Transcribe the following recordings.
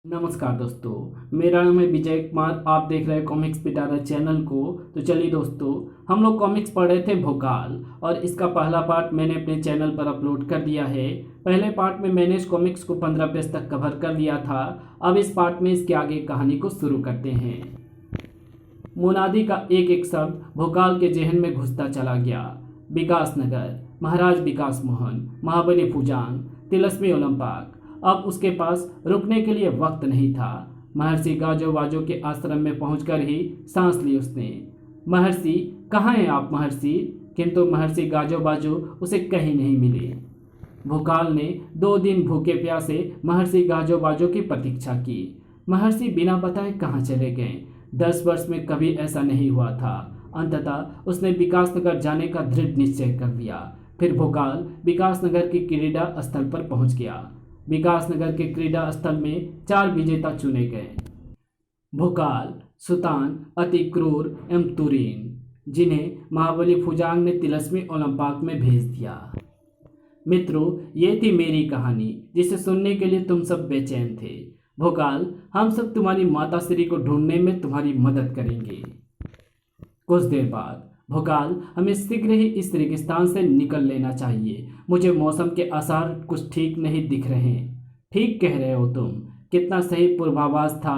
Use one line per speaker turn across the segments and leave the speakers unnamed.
नमस्कार दोस्तों, मेरा नाम है विजय कुमार। आप देख रहे हैं कॉमिक्स पिटारा चैनल को। तो चलिए दोस्तों, हम लोग कॉमिक्स पढ़ रहे थे भोकाल, और इसका पहला पार्ट मैंने अपने चैनल पर अपलोड कर दिया है। पहले पार्ट में मैंने इस कॉमिक्स को 15 पेज तक कवर कर दिया था। अब इस पार्ट में इसके आगे कहानी को शुरू करते हैं। मुनादी का एक एक शब्द भोकाल के जहन में घुसता चला गया। विकास नगर, महाराज विकास मोहन, महाबली फुजांग, तिलस्मी ओलंपाक। अब उसके पास रुकने के लिए वक्त नहीं था। महर्षि गाजो वाजो के आश्रम में पहुंचकर ही सांस ली उसने। महर्षि, कहाँ हैं आप महर्षि? किंतु महर्षि गाजो बाजो उसे कहीं नहीं मिले। भोकाल ने 2 दिन भूखे प्यासे महर्षि गाजो बाजो की प्रतीक्षा की। महर्षि बिना बताए कहाँ चले गए? 10 वर्ष में कभी ऐसा नहीं हुआ था। अंततः उसने विकासनगर जाने का दृढ़ निश्चय कर लिया। फिर भोकाल विकासनगर के क्रीड़ा स्थल पर पहुंच गया। विकासनगर के क्रीड़ा स्थल में 4 विजेता चुने गए: भोकाल, सुतान, अति क्रूर एवं तुरीन, जिन्हें महाबली फुजांग ने तिलस्मी ओलंपाक में भेज दिया। मित्रों, ये थी मेरी कहानी, जिसे सुनने के लिए तुम सब बेचैन थे। भोकाल, हम सब तुम्हारी माता श्री को ढूंढने में तुम्हारी मदद करेंगे। कुछ देर बाद भोकाल, हमें शीघ्र ही इस रेगिस्तान से निकल लेना चाहिए। मुझे मौसम के आसार कुछ ठीक नहीं दिख रहे। ठीक कह रहे हो तुम। कितना सही पूर्वाभास था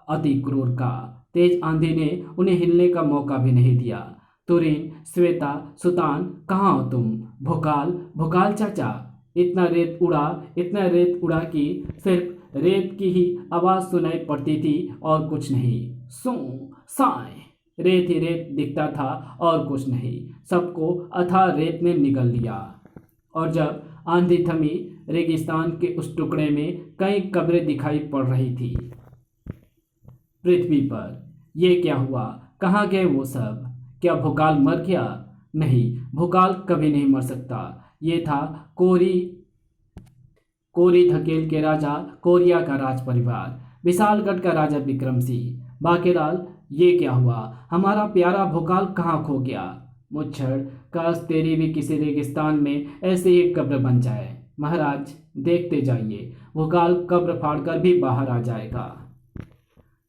अति क्रूर का। तेज आंधी ने उन्हें हिलने का मौका भी नहीं दिया। तुरीन, श्वेता, सुतान, कहाँ हो तुम? भोकाल, भोकाल चाचा। इतना रेत उड़ा कि सिर्फ रेत की ही आवाज़ सुनाई पड़ती थी और कुछ नहीं। सू साए, रेत ही रेत दिखता था और कुछ नहीं। सबको अथाह रेत ने निगल लिया। और जब आंधी थमी, रेगिस्तान के उस टुकड़े में कई कब्रें दिखाई पड़ रही थी। पृथ्वी पर ये क्या हुआ? कहाँ गए वो सब? क्या भोकाल मर गया? नहीं, भोकाल कभी नहीं मर सकता। ये था कोरी धकेल के राजा कोरिया का राज परिवार, विशालगढ़ का राजा विक्रम सिंह। बाकेलाल, ये क्या हुआ? हमारा प्यारा भोकाल कहाँ खो गया? मुच्छड़, काश तेरी भी किसी रेगिस्तान में ऐसे ही कब्र बन जाए। महाराज, देखते जाइए, भोकाल कब्र फाड़कर भी बाहर आ जाएगा।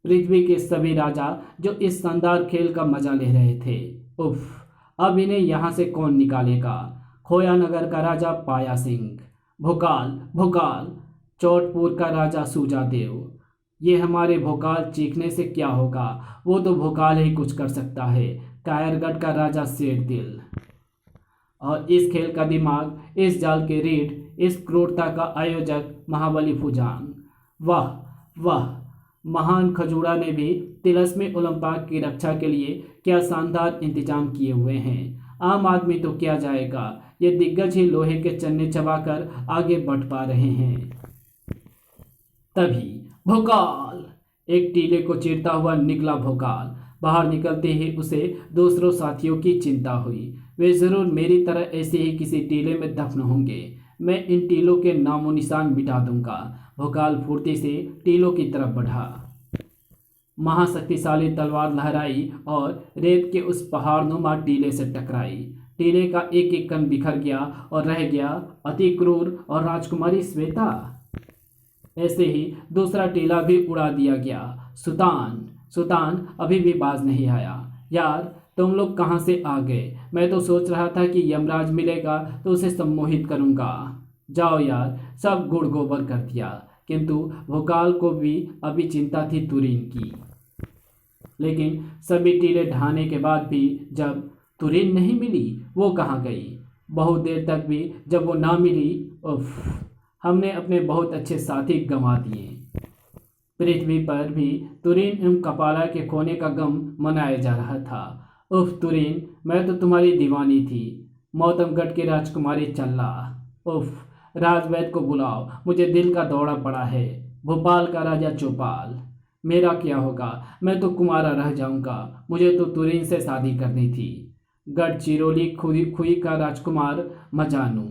पृथ्वी के सभी राजा जो इस शानदार खेल का मजा ले रहे थे, उफ, अब इन्हें यहाँ से कौन निकालेगा? खोया नगर का राजा पाया सिंह, भोकाल भोकाल, चौटपुर का राजा सूजा देव। ये हमारे भोकाल चीखने से क्या होगा? वो तो भोकाल ही कुछ कर सकता है। कायरगढ़ का राजा शेर दिल, और इस खेल का दिमाग, इस जाल के रीढ़, इस क्रूरता का आयोजक महाबली फुजांग। वाह वाह, महान खजूरा ने भी तिलस्मी ओलंपाक की रक्षा के लिए क्या शानदार इंतजाम किए हुए हैं। आम आदमी तो क्या जाएगा? ये दिग्गज ही लोहे के चन्ने चबाकर आगे बढ़ पा रहे हैं। तभी भोकाल, एक टीले को चीरता हुआ निकला भोकाल। बाहर निकलते ही उसे दूसरों साथियों की चिंता हुई। वे जरूर मेरी तरह ऐसे ही किसी टीले में दफन होंगे। मैं इन टीलों के नामो निशान मिटा दूंगा। भोकाल फुर्ती से टीलों की तरफ बढ़ा। महाशक्तिशाली तलवार लहराई और रेत के उस पहाड़नुमा टीले से टकराई। टीले का एक एक कण बिखर गया और रह गया अति क्रूर और राजकुमारी श्वेता। ऐसे ही दूसरा टीला भी उड़ा दिया गया। सुतान अभी भी बाज नहीं आया। यार, तुम लोग कहाँ से आ गए? मैं तो सोच रहा था कि यमराज मिलेगा तो उसे सम्मोहित करूंगा। जाओ यार, सब गुड़ गोबर कर दिया। किंतु भोकाल को भी अभी चिंता थी तुरीन की। लेकिन सभी टीले ढहाने के बाद भी जब तुरीन नहीं मिली, वो कहाँ गई? बहुत देर तक भी जब वो ना मिली, उफ, हमने अपने बहुत अच्छे साथी गंवा दिए। पृथ्वी पर भी तुरीन एवं कपाला के खोने का गम मनाया जा रहा था। उफ तुरीन, मैं तो तुम्हारी दीवानी थी। मौतमगढ़ की राजकुमारी चल्ला, उफ, राजवैद्य को बुलाओ, मुझे दिल का दौरा पड़ा है। भोपाल का राजा चौपाल, मेरा क्या होगा? मैं तो कुमारा रह जाऊंगा। मुझे तो तुरीन से शादी करनी थी। गढ़चिरौली खुई का राजकुमार मजानू,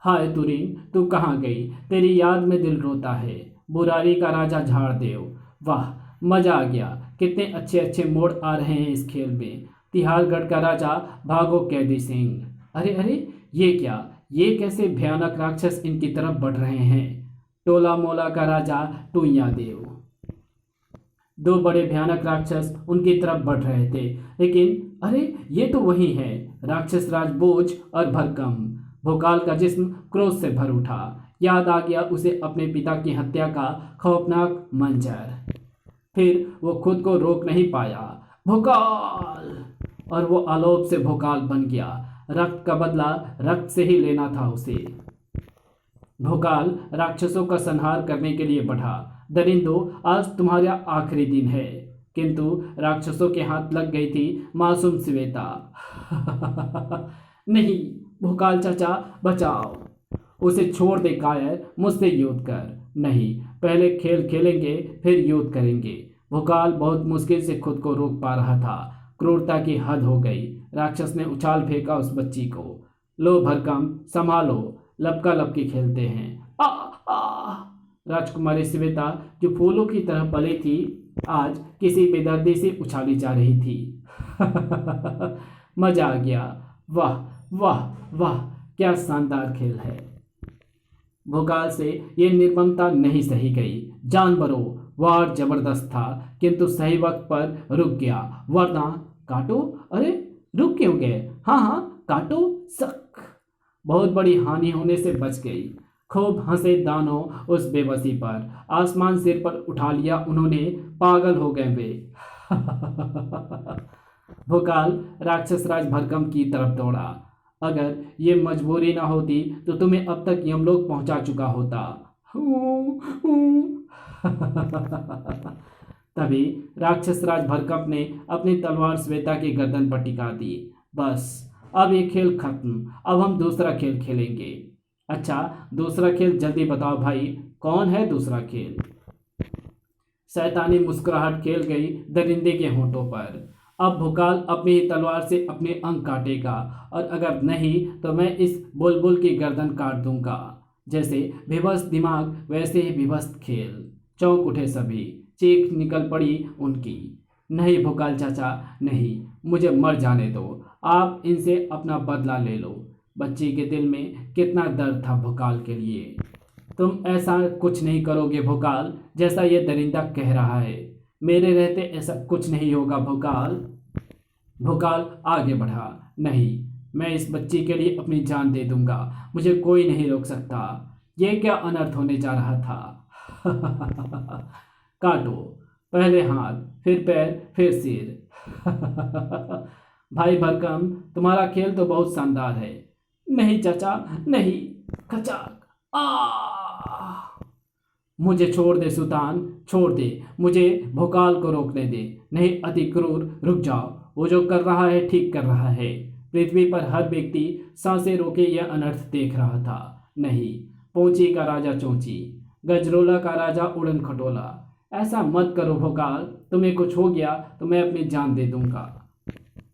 हाय तुरीन, तू कहाँ गई? तेरी याद में दिल रोता है। बुरारी का राजा झाड़देव, वाह, मजा आ गया। कितने अच्छे अच्छे मोड़ आ रहे हैं इस खेल में। तिहाड़गढ़ का राजा भागो कैदी सिंह, अरे अरे, ये क्या? ये कैसे भयानक राक्षस इनकी तरफ बढ़ रहे हैं? टोला मोला का राजा टूइया देव। दो बड़े भयानक राक्षस उनकी तरफ बढ़ रहे थे, लेकिन अरे ये तो वही है, राक्षस राज बोझ और भरकम। भोकाल का जिस्म क्रोध से भर उठा। याद आ गया उसे अपने पिता की हत्या का खौफनाक मंजर। फिर वो खुद को रोक नहीं पाया। भोकाल! और वो आलोप से भोकाल बन गया। रक्त का बदला रक्त से ही लेना था उसे। भोकाल राक्षसों का संहार करने के लिए बढ़ा। दरिंदो, आज तुम्हारा आखिरी दिन है। किंतु राक्षसों के हाथ लग गई थी मासूम श्वेता। नहीं भोकाल चाचा, बचाओ, उसे छोड़ दे कायर, मुझसे युद्ध कर। नहीं, पहले खेल खेलेंगे फिर युद्ध करेंगे। भोकाल बहुत मुश्किल से खुद को रोक पा रहा था। क्रूरता की हद हो गई। राक्षस ने उछाल फेंका उस बच्ची को। लो भरकम, संभालो, लपका लपकी खेलते हैं। आ आ राजकुमारी श्वेता, जो फूलों की तरह पली थी, आज किसी बेदर्दी से उछाली जा रही थी। मजा आ गया। वाह वाह वाह, क्या शानदार खेल है। भोकाल से ये निर्ममता नहीं सही गई। जानवरों, वार जबरदस्त था, किंतु सही वक्त पर रुक गया, वरना काटो। अरे रुक क्यों गए? हाँ हाँ, काटो सक। बहुत बड़ी हानि होने से बच गई। खूब हंसे दानों उस बेबसी पर। आसमान सिर पर उठा लिया उन्होंने। पागल हो गए वे। भोकाल राक्षस राज भरकम की तरफ दौड़ा। अगर ये मजबूरी ना होती तो तुम्हें अब तक यमलोक पहुंचा चुका होता। तभी राक्षस राज भरकम ने अपनी तलवार श्वेता की गर्दन पर टिका दी। बस, अब ये खेल खत्म। अब हम दूसरा खेल खेलेंगे। अच्छा, दूसरा खेल जल्दी बताओ भाई, कौन है दूसरा खेल? शैतानी मुस्कुराहट खेल गई दरिंदे के होंठों पर। अब भोकाल अपनी ही तलवार से अपने अंग काटेगा, और अगर नहीं तो मैं इस बुलबुल की गर्दन काट दूंगा। जैसे विवश दिमाग वैसे ही विवश खेल। चौंक उठे सभी, चीख निकल पड़ी उनकी। नहीं भोकाल चाचा, नहीं, मुझे मर जाने दो। आप इनसे अपना बदला ले लो। बच्ची के दिल में कितना दर्द था भोकाल के लिए। तुम ऐसा कुछ नहीं करोगे भोकाल, जैसा ये दरिंदा कह रहा है। मेरे रहते ऐसा कुछ नहीं होगा भोकाल। भोकाल आगे बढ़ा। नहीं, मैं इस बच्ची के लिए अपनी जान दे दूंगा। मुझे कोई नहीं रोक सकता। ये क्या अनर्थ होने जा रहा था। काटो, पहले हाथ, फिर पैर, फिर सिर। भाई भरकम, तुम्हारा खेल तो बहुत शानदार है। नहीं चाचा, नहीं। खचाक। मुझे छोड़ दे सुल्तान, छोड़ दे। मुझे भोकाल को रोकने दे। नहीं अति क्रूर, रुक जाओ। वो जो कर रहा है ठीक कर रहा है। पृथ्वी पर हर व्यक्ति सांसें रोके यह अनर्थ देख रहा था। नहीं, पोंची का राजा चोंची, गजरोला का राजा उड़न खटोला। ऐसा मत करो भोकाल, तुम्हें कुछ हो गया तो मैं अपनी जान दे दूंगा।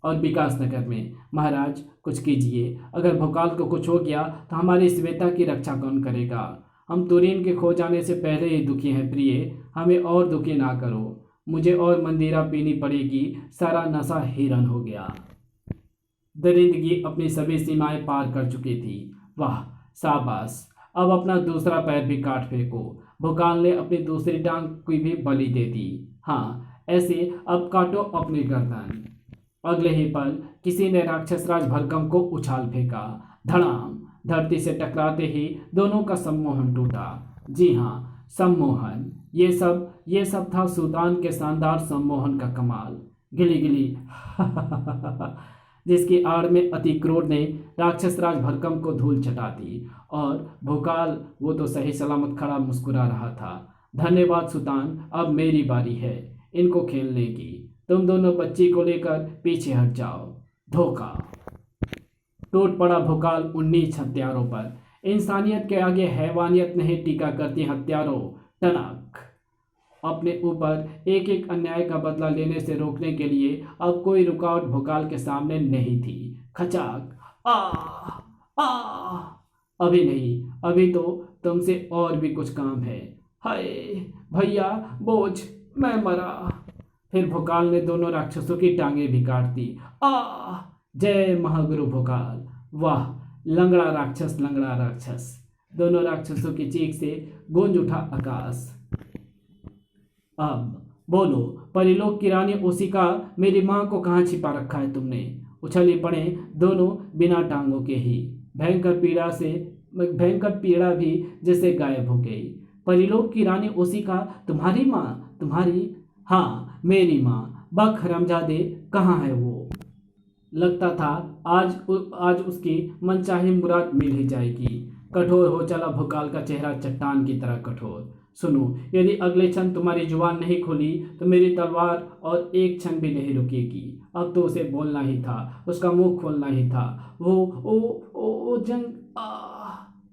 और विकास नगर में महाराज कुछ कीजिए। अगर भोकाल को कुछ हो गया तो हमारी श्वेता की रक्षा कौन करेगा? हम तुरीन के खो जाने से पहले ही दुखी हैं प्रिय, हमें और दुखी ना करो। मुझे और मंदिरा पीनी पड़ेगी, सारा नशा हिरन हो गया। दरिंदगी अपनी सभी सीमाएं पार कर चुकी थी। वाह शाबाश, अब अपना दूसरा पैर भी काट फेंको। भोकाल ने अपनी दूसरी टांग की भी बलि दे दी। हाँ, ऐसे अब काटो अपनी गर्दन। अगले ही पल किसी ने राक्षस राज भरकम को उछाल फेंका। धड़ाम, धरती से टकराते ही दोनों का सम्मोहन टूटा। जी हाँ, सम्मोहन। ये सब था सुल्तान के शानदार सम्मोहन का कमाल। गिली गिली। जिसकी आड़ में अति क्रोध ने राक्षस राज भरकम को धूल चटा दी। और भोकाल, वो तो सही सलामत खड़ा मुस्कुरा रहा था। धन्यवाद सुल्तान, अब मेरी बारी है इनको खेलने की। तुम दोनों बच्ची को लेकर पीछे हट जाओ। धोखा। टूट पड़ा भोकाल 19 हत्यारों पर। इंसानियत के आगे हैवानियत नहीं टीका करती हत्यारों। टनक। अपने ऊपर एक एक अन्याय का बदला लेने से रोकने के लिए अब कोई रुकावट भोकाल के सामने नहीं थी। खचाक। आ आ अभी नहीं, अभी तो तुमसे और भी कुछ काम है। हाय भैया, बोझ, मैं मरा। फिर भोकाल ने दोनों राक्षसों की टांगें भी काट दी। जय महागुरु भोकाल। वाह, लंगड़ा राक्षस, लंगड़ा राक्षस। दोनों राक्षसों की चीख से गूंज उठा आकाश। अब बोलो, परिलोक की रानी ओसिका, मेरी माँ को कहाँ छिपा रखा है तुमने? उछली पड़े दोनों बिना टांगों के ही। भयंकर पीड़ा भी जैसे गायब हो गई। परिलोक की रानी ओसिका, तुम्हारी माँ? तुम्हारी? हाँ, मेरी माँ। बक हरामजादे, कहाँ है वो? लगता था आज उसकी मनचाही मुराद मिल ही जाएगी। कठोर हो चला भोकाल का चेहरा, चट्टान की तरह कठोर। सुनो, यदि अगले क्षण तुम्हारी जुबान नहीं खोली तो मेरी तलवार और एक क्षण भी नहीं रुकेगी। अब तो उसे बोलना ही था, उसका मुंह खोलना ही था। वो ओ जंग,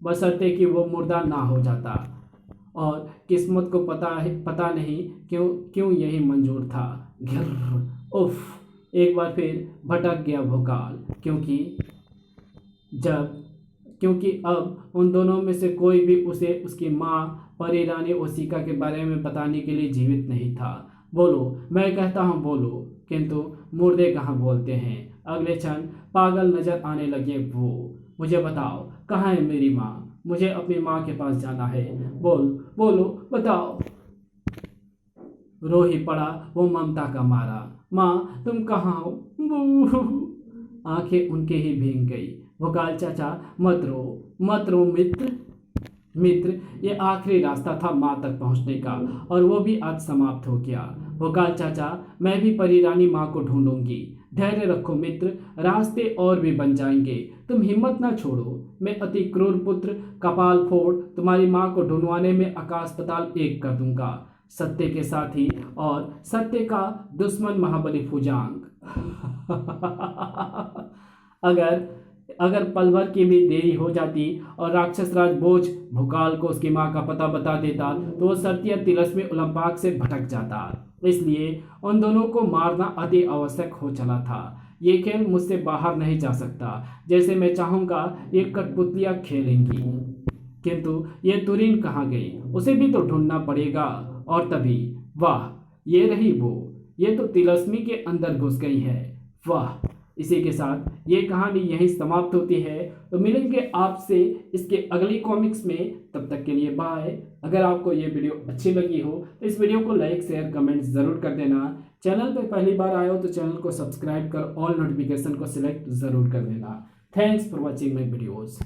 बशर्ते कि वो मुर्दा ना हो जाता। और किस्मत को पता नहीं क्यों यही मंजूर था। घिर, उफ, एक बार फिर भटक गया भोकाल, क्योंकि अब उन दोनों में से कोई भी उसे उसकी माँ परी रानी ओसिका के बारे में बताने के लिए जीवित नहीं था। बोलो, मैं कहता हूँ बोलो, किंतु मुर्दे कहाँ बोलते हैं। अगले क्षण पागल नजर आने लगे वो। मुझे बताओ, कहाँ है मेरी माँ? मुझे अपनी माँ के पास जाना है। बोलो, बताओ। रो ही पड़ा वो ममता का मारा। माँ, तुम कहाँ हो? बूह। आंखें उनके ही भीग गई। भोकाल चाचा, मत रो मित्र, ये आखिरी रास्ता था माँ तक पहुँचने का, और वो भी आज समाप्त हो गया। भोकाल चाचा, मैं भी परी रानी माँ को ढूंढूंगी। धैर्य रखो मित्र, रास्ते और भी बन जाएंगे। तुम हिम्मत ना छोड़ो। मैं अति क्रूर पुत्र कपाल फोड़ तुम्हारी माँ को ढूंढवाने में आकाश पाताल एक कर दूंगा। सत्य के साथी और सत्य का दुश्मन महाबली फुजांग। अगर पल भर की भी देरी हो जाती और राक्षस राज बोझ भोकाल को उसकी माँ का पता बता देता तो वो सर्तिया तिलस्मी ओलंपाक से भटक जाता। इसलिए उन दोनों को मारना अति आवश्यक हो चला था। ये खेल मुझसे बाहर नहीं जा सकता। जैसे मैं चाहूंगा ये कठपुतलियां खेलेंगी। किंतु ये तुरीन कहाँ गई? उसे भी तो ढूंढना पड़ेगा। और तभी, वाह, ये रही वो। ये तो तिलस्मी के अंदर घुस गई है। वाह। इसी के साथ ये कहानी यहीं समाप्त होती है। तो मिलेंगे आपसे इसके अगली कॉमिक्स में। तब तक के लिए बाय। अगर आपको ये वीडियो अच्छी लगी हो तो इस वीडियो को लाइक शेयर कमेंट जरूर कर देना। चैनल पर पहली बार आए हो तो चैनल को सब्सक्राइब कर ऑल नोटिफिकेशन को सिलेक्ट जरूर कर देना। Thanks for watching my videos.